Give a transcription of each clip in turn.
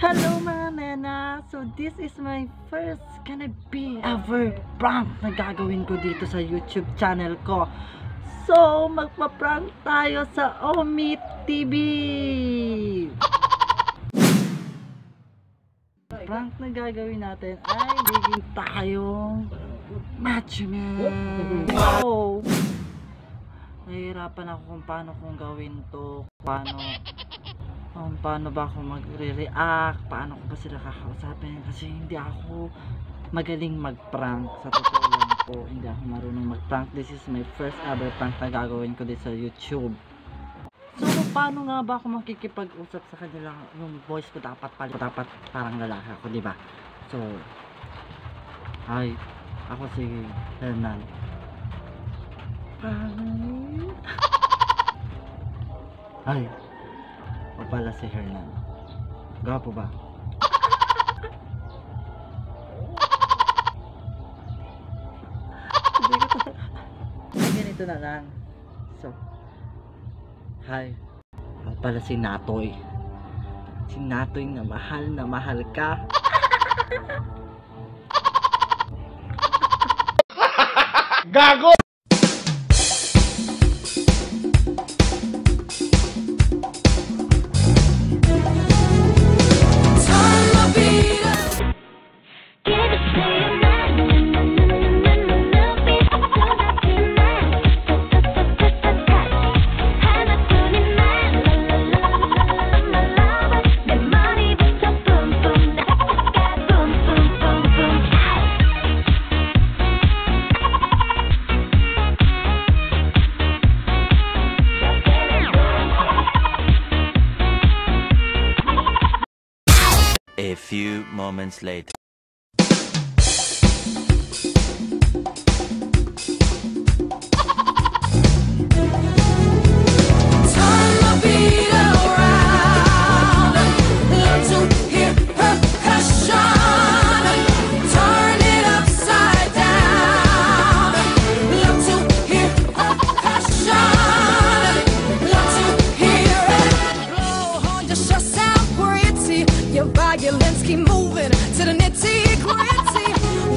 Hello mga nena! So this is my first gonna be ever prank na gagawin ko dito sa YouTube channel ko. So magpa-prank tayo sa Omi TV! Prank na gagawin natin ay biging tayong matchman. Oh! Nahihirapan ako kung paano kong gawin to, paano ba ako magre-react, paano ko ba sila kakausapin, kasi hindi ako magaling mag-prank. Sa totoo lang po, hindi ako marunong mag-prank. This is my first ever prank na gagawin ko dito sa YouTube. So paano nga ba ako makikipag-usap sa kanila? Yung voice ko dapat parang lalaki ako, di ba? So hi, ako si Hernan. Hi, o pala si Hernan. Gwapo ba? Ganito na lang. So, hi, o pala si Natoy. Si Natoy na mahal ka. Gago! A few moments later. Violence keep moving to the nitty-gritty.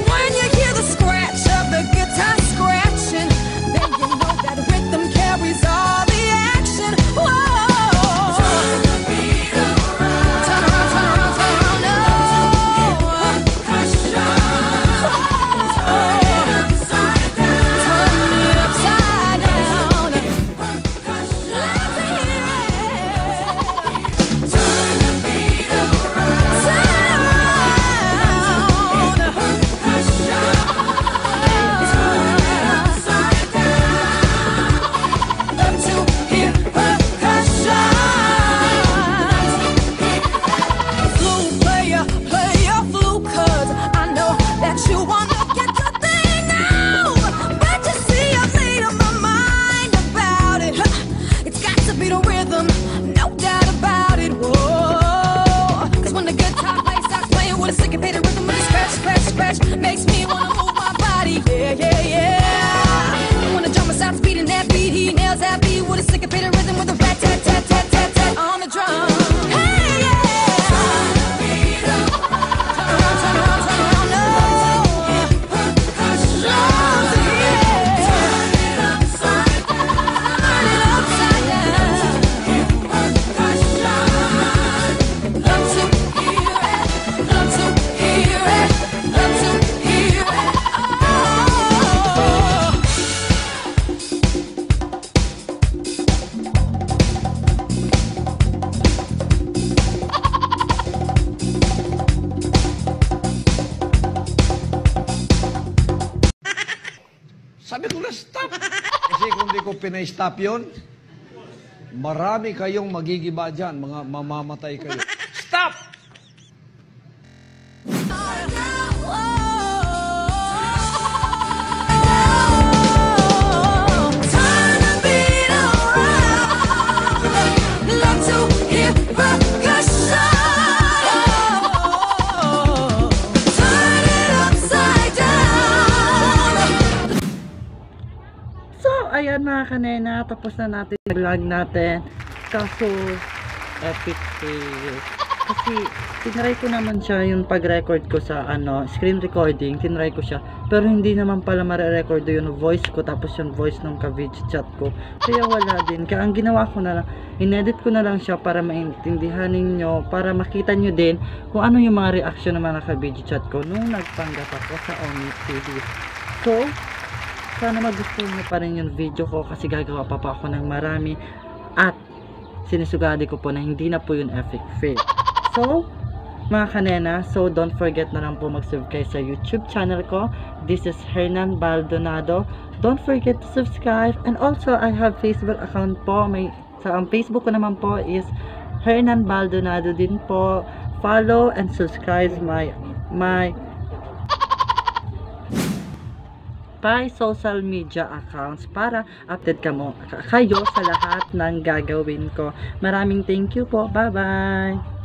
When you hear the scratch of the guitar scratching, then you know that rhythm carries all the action. Whoa. Turn the beat around. Turn around, turn around, turn around. No. Percussion. Turn it upside down. Turn it upside down. Percussion. Turn the beat around. Makes me wanna move my body, yeah, yeah, yeah. When the drummer stops beating that beat, he nails that beat with a syncopated rhythm with a rat tat tat tat tat tat on the drum. Hey, yeah. Turn the beat around. Turn around, turn around, turn around, no. Percussion, yeah. Turn it upside down. Turn it upside down. Percussion. Love to hear it. Love to hear it. Love to hear it. Sabi ko na stop. Kasi kung di ko pinay-stop yun, marami kayong magigiba dyan, mga mamamatay kayo. Stop! Ayan mga kanena, tapos na natin yung vlog natin. Kaso epic fail. Kasi tinry ko naman siya yung pag-record ko sa screen recording, tinry ko siya. Pero hindi naman pala mare-record yung voice ko tapos yung voice ng ka-video chat ko. Kaya wala din. Kaya ang ginawa ko na lang, inedit ko na lang siya para maintindihan ninyo, para makita nyo din kung ano yung mga reaction ng mga ka-video chat ko nung nagpanggap ako sa Omni TV. So, sana magustuhan nyo pa rin yung video ko kasi gagawa pa ako ng marami at sinisugadi ko po na hindi na po yung epic fail. So, mga kanena, so don't forget na lang po mag-subscribe sa YouTube channel ko. This is Hernan Baldonado. Don't forget to subscribe. And also, I have Facebook account po. Ang Facebook ko naman po is Hernan Baldonado din po. Follow and subscribe my social media accounts para update kayo sa lahat ng gagawin ko. Maraming thank you po. Bye-bye!